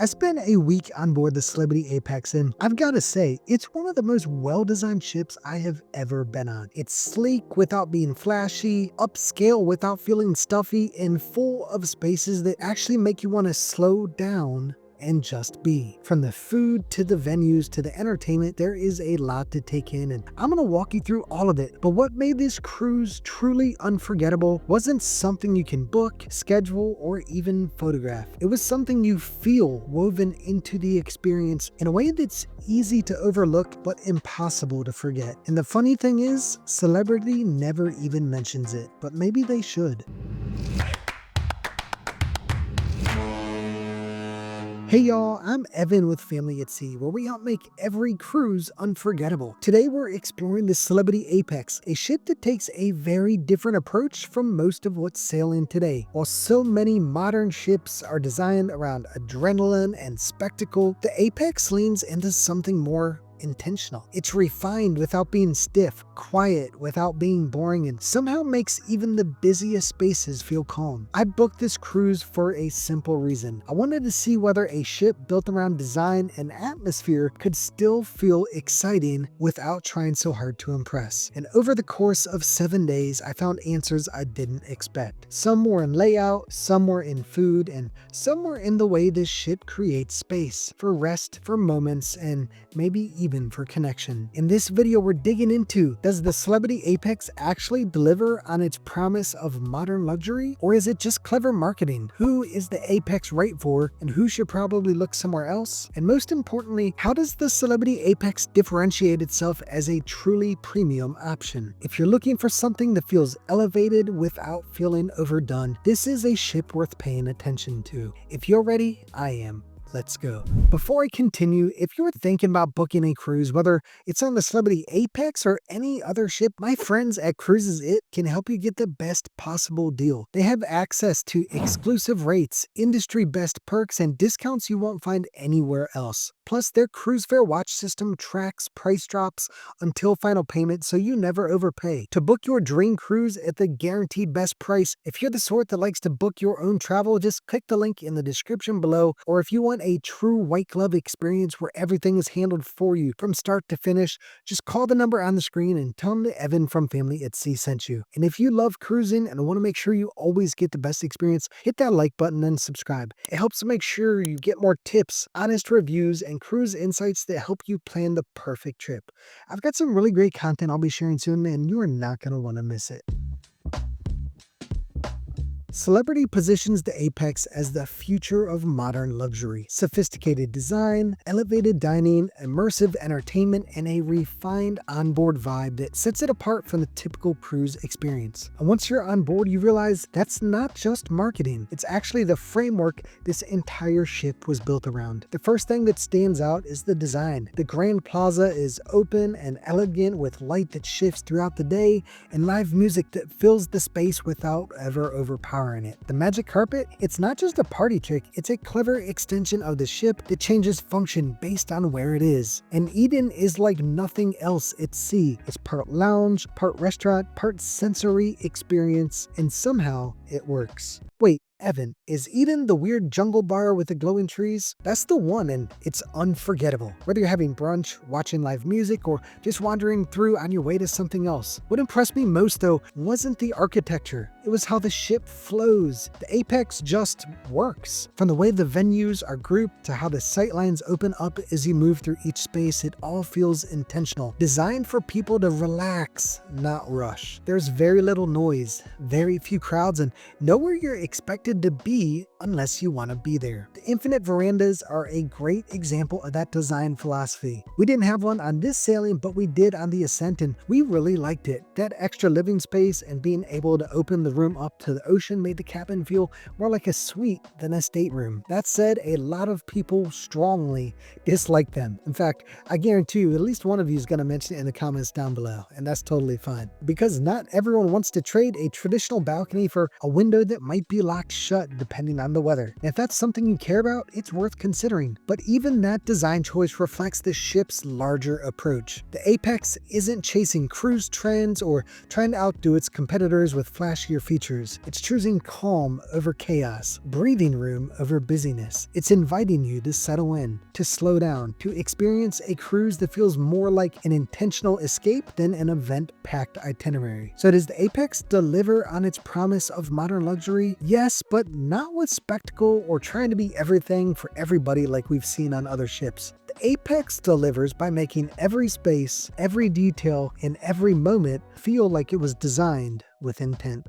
I spent a week on board the Celebrity Apex, and I've got to say, it's one of the most well-designed ships I have ever been on. It's sleek without being flashy, upscale without feeling stuffy, and full of spaces that actually make you want to slow down and just be. From the food to the venues to the entertainment, there is a lot to take in, and I'm going to walk you through all of it. But what made this cruise truly unforgettable wasn't something you can book, schedule, or even photograph. It was something you feel woven into the experience in a way that's easy to overlook but impossible to forget. And the funny thing is, Celebrity never even mentions it, but maybe they should. Hey y'all, I'm Evan with Family at Sea, where we help make every cruise unforgettable. Today we're exploring the Celebrity Apex, a ship that takes a very different approach from most of what's sailing today. While so many modern ships are designed around adrenaline and spectacle, the Apex leans into something more intentional. It's refined without being stiff, quiet without being boring, and somehow makes even the busiest spaces feel calm. I booked this cruise for a simple reason. I wanted to see whether a ship built around design and atmosphere could still feel exciting without trying so hard to impress. And over the course of 7 days, I found answers I didn't expect. Some were in layout, some were in food, and some were in the way this ship creates space for rest, for moments, and maybe even for connection. In this video, we're digging into, does the Celebrity Apex actually deliver on its promise of modern luxury? Or is it just clever marketing? Who is the Apex right for, and who should probably look somewhere else? And most importantly, how does the Celebrity Apex differentiate itself as a truly premium option? If you're looking for something that feels elevated without feeling overdone, this is a ship worth paying attention to. If you're ready, I am. Let's go. Before I continue, if you're thinking about booking a cruise, whether it's on the Celebrity Apex or any other ship, my friends at Cruises It can help you get the best possible deal. They have access to exclusive rates, industry best perks, and discounts you won't find anywhere else. Plus, their cruise fare watch system tracks price drops until final payment, so you never overpay. To book your dream cruise at the guaranteed best price, if you're the sort that likes to book your own travel, just click the link in the description below. Or if you want a true white glove experience where everything is handled for you from start to finish, just call the number on the screen and tell them that Evan from Family at Sea sent you. And if you love cruising and want to make sure you always get the best experience, hit that like button and subscribe. It helps to make sure you get more tips, honest reviews, and cruise insights that help you plan the perfect trip. I've got some really great content I'll be sharing soon, and you are not going to want to miss it. Celebrity positions the Apex as the future of modern luxury. Sophisticated design, elevated dining, immersive entertainment, and a refined onboard vibe that sets it apart from the typical cruise experience. And once you're on board, you realize that's not just marketing. It's actually the framework this entire ship was built around. The first thing that stands out is the design. The Grand Plaza is open and elegant, with light that shifts throughout the day and live music that fills the space without ever overpowering it. The magic carpet, it's not just a party trick, it's a clever extension of the ship that changes function based on where it is. And Eden is like nothing else at sea. It's part lounge, part restaurant, part sensory experience, and somehow it works. Wait, Evan, is Eden the weird jungle bar with the glowing trees? That's the one, and it's unforgettable. Whether you're having brunch, watching live music, or just wandering through on your way to something else. What impressed me most, though, wasn't the architecture. It was how the ship flows. The Apex just works. From the way the venues are grouped to how the sightlines open up as you move through each space, it all feels intentional. Designed for people to relax, not rush. There's very little noise, very few crowds, and nowhere you're expected to be unless you want to be there. The infinite verandas are a great example of that design philosophy. We didn't have one on this sailing, but we did on the Ascent, and we really liked it. That extra living space and being able to open the room up to the ocean made the cabin feel more like a suite than a stateroom. That said, a lot of people strongly dislike them. In fact, I guarantee you at least one of you is going to mention it in the comments down below, and that's totally fine. Because not everyone wants to trade a traditional balcony for a window that might be locked shut depending on the weather. And if that's something you care about, it's worth considering. But even that design choice reflects the ship's larger approach. The Apex isn't chasing cruise trends or trying to outdo its competitors with flashier features. It's choosing calm over chaos, breathing room over busyness. It's inviting you to settle in, to slow down, to experience a cruise that feels more like an intentional escape than an event-packed itinerary. So does the Apex deliver on its promise of modern luxury? Yes, but not with spectacle or trying to be everything for everybody like we've seen on other ships. The Apex delivers by making every space, every detail, and every moment feel like it was designed with intent.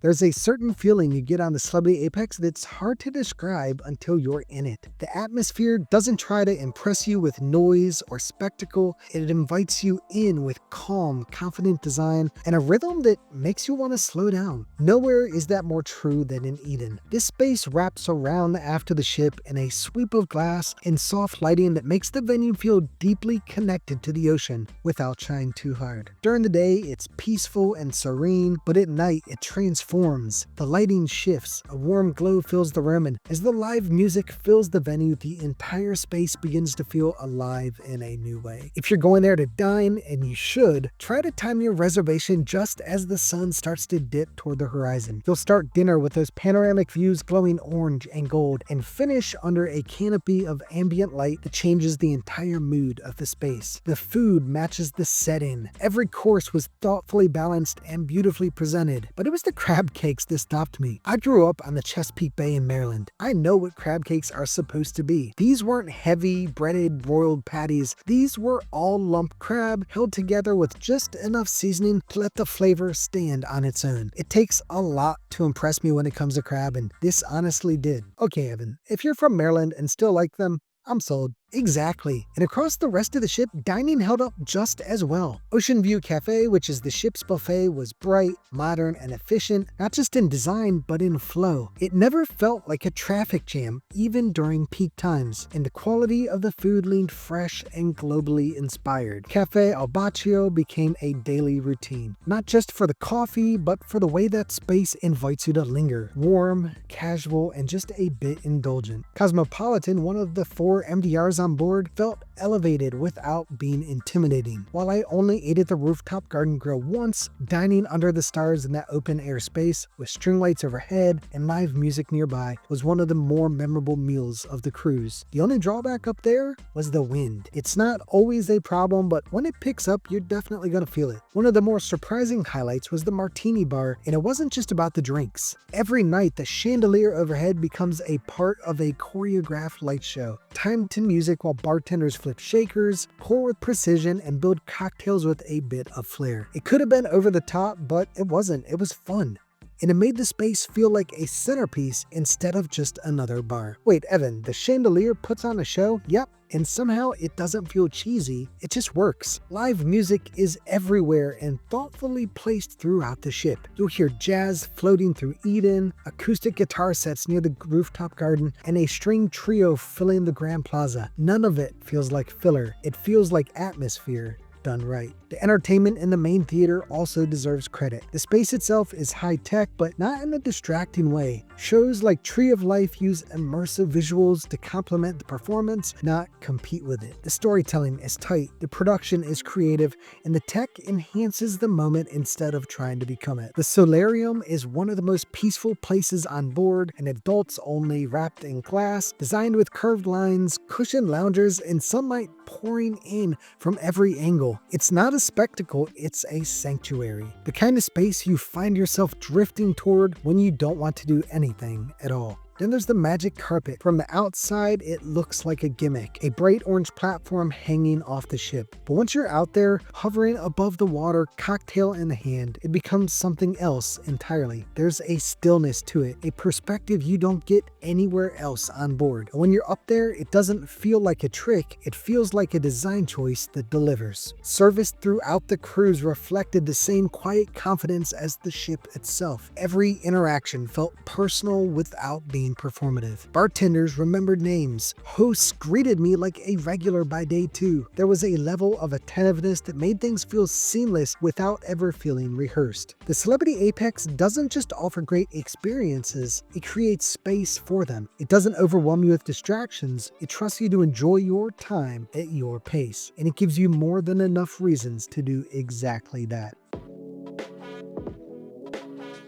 There's a certain feeling you get on the Celebrity Apex that's hard to describe until you're in it. The atmosphere doesn't try to impress you with noise or spectacle. It invites you in with calm, confident design and a rhythm that makes you want to slow down. Nowhere is that more true than in Eden. This space wraps around after the ship in a sweep of glass and soft lighting that makes the venue feel deeply connected to the ocean without trying too hard. During the day, it's peaceful and serene, but at night, it transforms. The lighting shifts, a warm glow fills the room, and as the live music fills the venue, the entire space begins to feel alive in a new way. If you're going there to dine, and you should, try to time your reservation just as the sun starts to dip toward the horizon. You'll start dinner with those panoramic views glowing orange and gold, and finish under a canopy of ambient light that changes the entire mood of the space. The food matches the setting. Every course was thoughtfully balanced and beautifully presented, but it was the crab cakes that stopped me. I grew up on the Chesapeake Bay in Maryland. I know what crab cakes are supposed to be. These weren't heavy, breaded, broiled patties. These were all lump crab held together with just enough seasoning to let the flavor stand on its own. It takes a lot to impress me when it comes to crab, and this honestly did. Okay, Evan, if you're from Maryland and still like them, I'm sold. Exactly. And across the rest of the ship, dining held up just as well. Ocean View Cafe, which is the ship's buffet, was bright, modern, and efficient, not just in design, but in flow. It never felt like a traffic jam, even during peak times, and the quality of the food leaned fresh and globally inspired. Cafe Al Baccio became a daily routine, not just for the coffee, but for the way that space invites you to linger. Warm, casual, and just a bit indulgent. Cosmopolitan, one of the 4 MDRs on board, felt elevated without being intimidating. While I only ate at the rooftop garden grill once, dining under the stars in that open air space with string lights overhead and live music nearby was one of the more memorable meals of the cruise. The only drawback up there was the wind. It's not always a problem, but when it picks up, you're definitely gonna feel it. One of the more surprising highlights was the martini bar, and it wasn't just about the drinks. Every night, the chandelier overhead becomes a part of a choreographed light show, timed to music while bartenders flip shakers, pour with precision, and build cocktails with a bit of flair. It could have been over the top, but it wasn't. It was fun. And it made the space feel like a centerpiece instead of just another bar. Wait, Evan, the chandelier puts on a show? Yep. And somehow it doesn't feel cheesy, it just works. Live music is everywhere and thoughtfully placed throughout the ship. You'll hear jazz floating through Eden, acoustic guitar sets near the rooftop garden, and a string trio filling the Grand Plaza. None of it feels like filler, it feels like atmosphere done right. The entertainment in the main theater also deserves credit. The space itself is high-tech, but not in a distracting way. Shows like Tree of Life use immersive visuals to complement the performance, not compete with it. The storytelling is tight, the production is creative, and the tech enhances the moment instead of trying to become it. The solarium is one of the most peaceful places on board, and adults only wrapped in glass, designed with curved lines, cushioned loungers, and sunlight pouring in from every angle. It's not a spectacle, it's a sanctuary. The kind of space you find yourself drifting toward when you don't want to do anything at all. Then there's the magic carpet. From the outside, it looks like a gimmick, a bright orange platform hanging off the ship. But once you're out there, hovering above the water, cocktail in the hand, it becomes something else entirely. There's a stillness to it, a perspective you don't get anywhere else on board. And when you're up there, it doesn't feel like a trick, it feels like a design choice that delivers. Service throughout the cruise reflected the same quiet confidence as the ship itself. Every interaction felt personal without being performative. Bartenders remembered names. Hosts greeted me like a regular by day 2. There was a level of attentiveness that made things feel seamless without ever feeling rehearsed. The Celebrity Apex doesn't just offer great experiences, it creates space for them. It doesn't overwhelm you with distractions, it trusts you to enjoy your time at your pace, and it gives you more than enough reasons to do exactly that.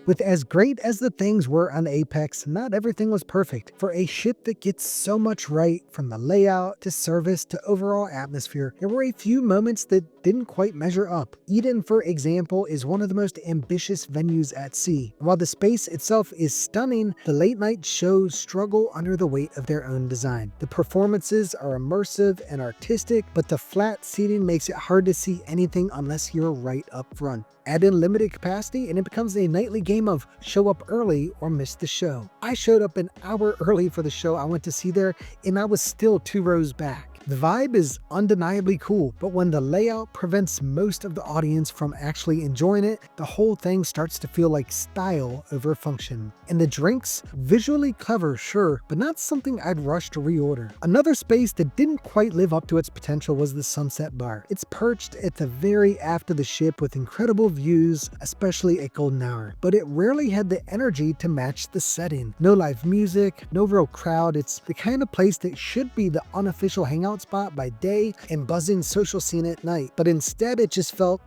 With as great as the things were on Apex, not everything was perfect. For a ship that gets so much right, from the layout to service to overall atmosphere, there were a few moments that didn't quite measure up. Eden, for example, is one of the most ambitious venues at sea. While the space itself is stunning, the late night shows struggle under the weight of their own design. The performances are immersive and artistic, but the flat seating makes it hard to see anything unless you're right up front. Add in limited capacity and it becomes a nightly game of show up early or miss the show. I showed up an hour early for the show I went to see there, and I was still 2 rows back. The vibe is undeniably cool, but when the layout prevents most of the audience from actually enjoying it, the whole thing starts to feel like style over function. And the drinks, visually clever, sure, but not something I'd rush to reorder. Another space that didn't quite live up to its potential was the Sunset Bar. It's perched at the very aft of the ship with incredible views, especially at golden hour, but it rarely had the energy to match the setting. No live music, no real crowd. It's the kind of place that should be the unofficial hangout spot by day and buzzing social scene at night, but instead it just felt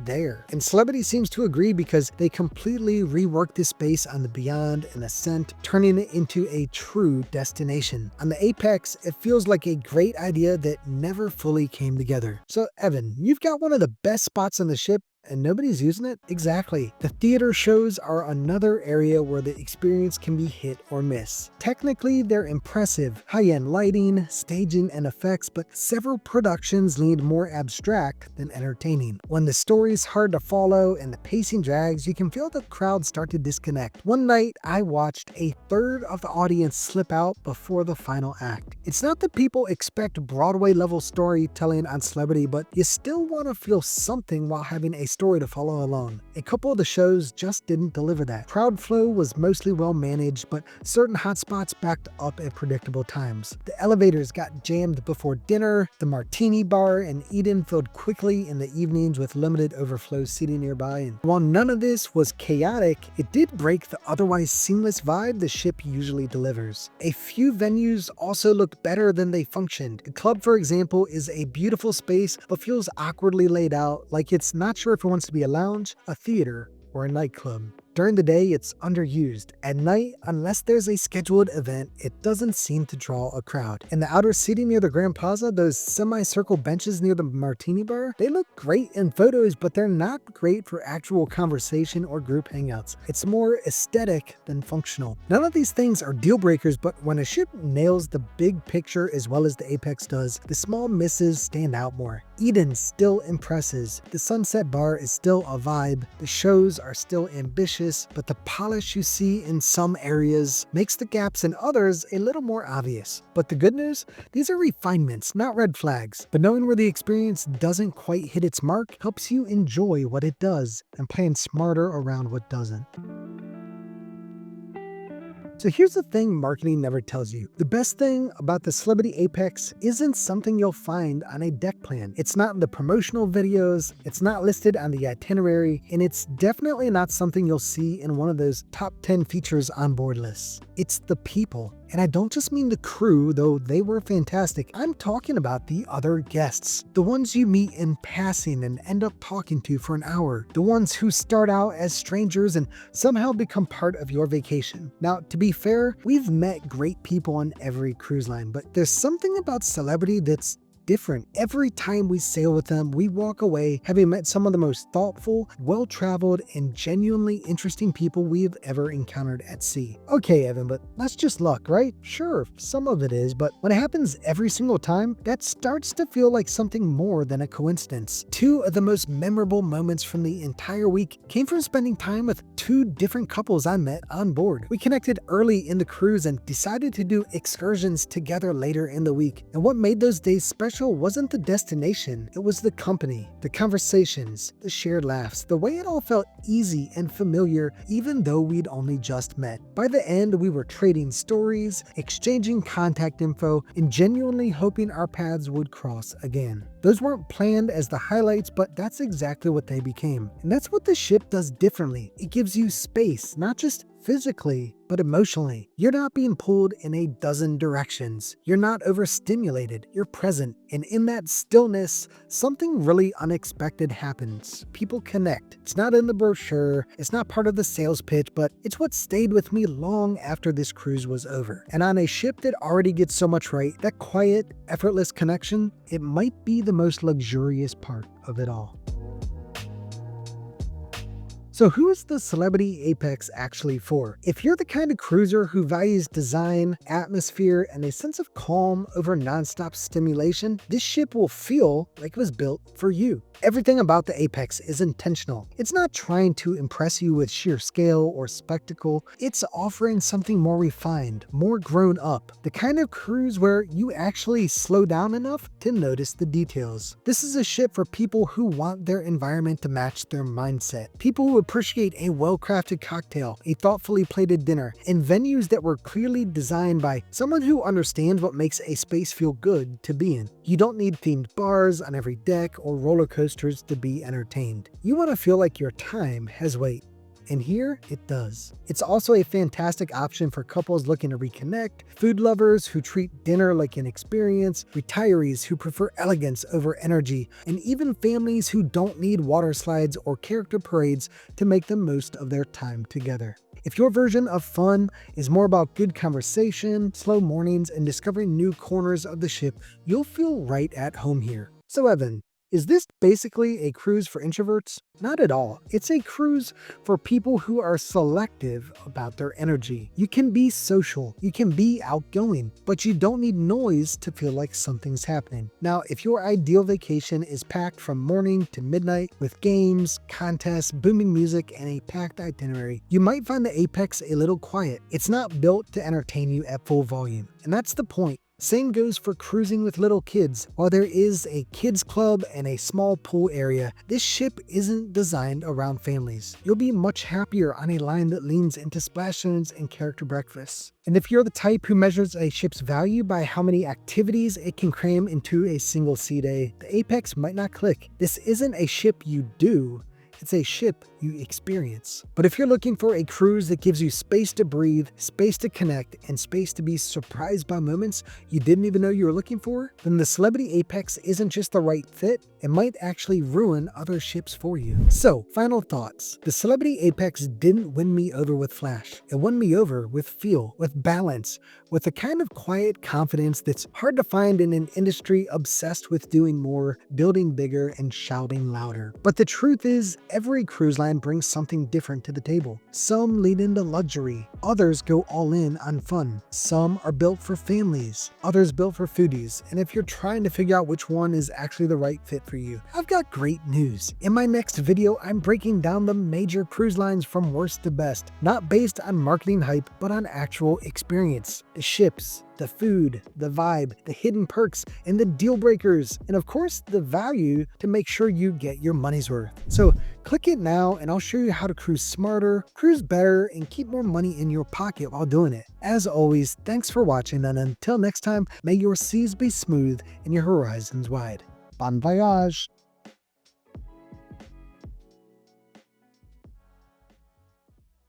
there. And Celebrity seems to agree because they completely reworked this space on the Beyond and Ascent, turning it into a true destination. On the Apex, it feels like a great idea that never fully came together. So Evan, you've got one of the best spots on the ship and nobody's using it? Exactly. The theater shows are another area where the experience can be hit or miss. Technically, they're impressive, high-end lighting, staging, and effects, but several productions lean more abstract than entertaining. When the story's hard to follow and the pacing drags, you can feel the crowd start to disconnect. One night, I watched a third of the audience slip out before the final act. It's not that people expect Broadway-level storytelling on Celebrity, but you still want to feel something while having a story to follow along. A couple of the shows just didn't deliver that. Crowd flow was mostly well managed, but certain hotspots backed up at predictable times. The elevators got jammed before dinner, the Martini Bar and Eden filled quickly in the evenings with limited overflow seating nearby, and while none of this was chaotic, it did break the otherwise seamless vibe the ship usually delivers. A few venues also looked better than they functioned. The club, for example, is a beautiful space, but feels awkwardly laid out, like it's not sure if it wants to be a lounge, a theater, or a nightclub. During the day, it's underused. At night, unless there's a scheduled event, it doesn't seem to draw a crowd. In the outer seating near the Grand Plaza, those semicircle benches near the Martini Bar, they look great in photos, but they're not great for actual conversation or group hangouts. It's more aesthetic than functional. None of these things are deal breakers, but when a ship nails the big picture as well as the Apex does, the small misses stand out more. Eden still impresses. The Sunset Bar is still a vibe. The shows are still ambitious, but the polish you see in some areas makes the gaps in others a little more obvious. But the good news? These are refinements, not red flags. But knowing where the experience doesn't quite hit its mark helps you enjoy what it does and plan smarter around what doesn't. So here's the thing marketing never tells you. The best thing about the Celebrity Apex isn't something you'll find on a deck plan. It's not in the promotional videos, it's not listed on the itinerary, and it's definitely not something you'll see in one of those top 10 features on board lists. It's the people. And I don't just mean the crew, though they were fantastic. I'm talking about the other guests. The ones you meet in passing and end up talking to for an hour. The ones who start out as strangers and somehow become part of your vacation. Now, to be fair, we've met great people on every cruise line, but there's something about Celebrity that's different. Every time we sail with them, we walk away having met some of the most thoughtful, well-traveled, and genuinely interesting people we've ever encountered at sea. Okay, Evan, but that's just luck, right? Sure, some of it is, but when it happens every single time, that starts to feel like something more than a coincidence. 2 of the most memorable moments from the entire week came from spending time with 2 different couples I met on board. We connected early in the cruise and decided to do excursions together later in the week. And what made those days special wasn't the destination, it was the company, the conversations, the shared laughs, the way it all felt easy and familiar even though we'd only just met. By the end, we were trading stories, exchanging contact info, and genuinely hoping our paths would cross again. Those weren't planned as the highlights, but that's exactly what they became. And that's what the ship does differently. It gives you space, not just physically, but emotionally. You're not being pulled in a dozen directions. You're not overstimulated. You're present. And in that stillness, something really unexpected happens. People connect. It's not in the brochure. It's not part of the sales pitch, but it's what stayed with me long after this cruise was over. And on a ship that already gets so much right, that quiet, effortless connection, it might be the most luxurious part of it all. So who is the Celebrity Apex actually for? If you're the kind of cruiser who values design, atmosphere, and a sense of calm over nonstop stimulation, this ship will feel like it was built for you. Everything about the Apex is intentional. It's not trying to impress you with sheer scale or spectacle. It's offering something more refined, more grown up. The kind of cruise where you actually slow down enough to notice the details. This is a ship for people who want their environment to match their mindset. People who appreciate a well-crafted cocktail, a thoughtfully plated dinner, and venues that were clearly designed by someone who understands what makes a space feel good to be in. You don't need themed bars on every deck or roller coasters to be entertained. You want to feel like your time has weight. And here it does. It's also a fantastic option for couples looking to reconnect, food lovers who treat dinner like an experience, retirees who prefer elegance over energy, and even families who don't need water slides or character parades to make the most of their time together. If your version of fun is more about good conversation, slow mornings, and discovering new corners of the ship, you'll feel right at home here. So Evan, is this basically a cruise for introverts? Not at all. It's a cruise for people who are selective about their energy. You can be social, you can be outgoing, but you don't need noise to feel like something's happening. Now, if your ideal vacation is packed from morning to midnight with games, contests, booming music, and a packed itinerary, you might find the Apex a little quiet. It's not built to entertain you at full volume, and that's the point. Same goes for cruising with little kids. While there is a kids club and a small pool area, this ship isn't designed around families. You'll be much happier on a line that leans into splash zones and character breakfasts. And if you're the type who measures a ship's value by how many activities it can cram into a single sea day, the Apex might not click. This isn't a ship you do. It's a ship you experience. But if you're looking for a cruise that gives you space to breathe, space to connect, and space to be surprised by moments you didn't even know you were looking for, then the Celebrity Apex isn't just the right fit, it might actually ruin other ships for you. So, final thoughts. The Celebrity Apex didn't win me over with flash. It won me over with feel, with balance, with a kind of quiet confidence that's hard to find in an industry obsessed with doing more, building bigger, and shouting louder. But the truth is, every cruise line brings something different to the table. Some lean into luxury, others go all in on fun. Some are built for families, others built for foodies. And if you're trying to figure out which one is actually the right fit for you, I've got great news. In my next video, I'm breaking down the major cruise lines from worst to best, not based on marketing hype, but on actual experience. The ships, the food, the vibe, the hidden perks, and the deal breakers, and of course, the value to make sure you get your money's worth. So click it now and I'll show you how to cruise smarter, cruise better, and keep more money in your pocket while doing it. As always, thanks for watching, and until next time, may your seas be smooth and your horizons wide. Bon voyage!